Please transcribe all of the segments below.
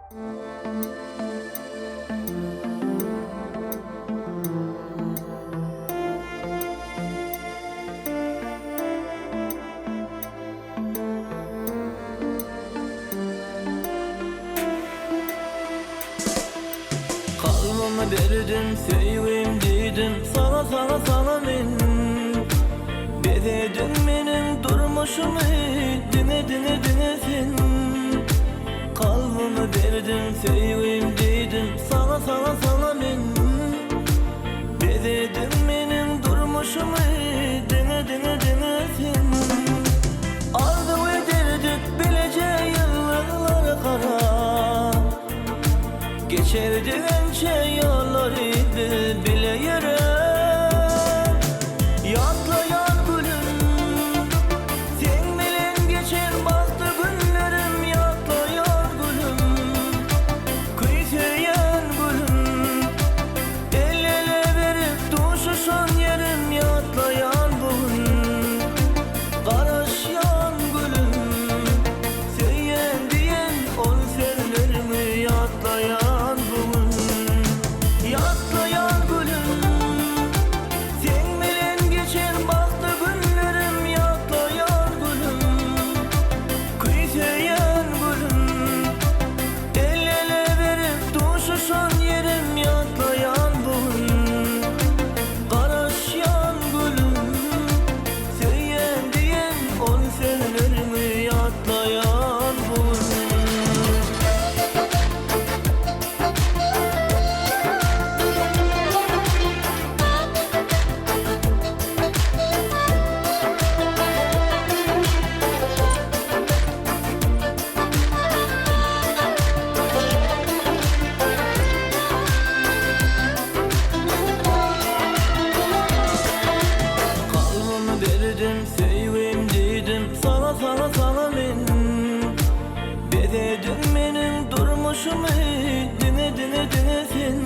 Kalbimi verdim, seveyim dedim, sana men. Bezedin menin durmuşumu, dine sen. Kalbimi verdim, seveyim dedim, sana men. Bezedin menin durmuşumu, dine sen. Ardı ederdik bileceği yıllar kara. Geçerdi önce yolları bile yere. Yatlayan gülüm, sen bilen geçer baktı günlerim. Yatlayan gülüm, kıysayan gülüm, el ele verip tutuşan yerim. Yatlayan gülüm, karışan gülüm, söyleyen diyen ol söyler mi? Yatlayan yatlayan gülüm, sen bilen geçer baktı günlerim. Yatlayan gülüm, kıysayan gülüm, el ele verip tutuşan yerim. Yatlayan gülüm, karışan gülüm, söyleyen diyen ol söyler mi? Yatlayan gülüm. Verdim, seveyim dedim, sana men. Bezedin menin durmuşumu, dine sen.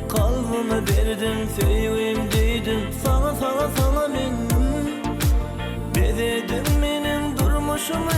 Kalbimi verdim, seveyim dedim, sana men. Bezedin menin durmuşumu,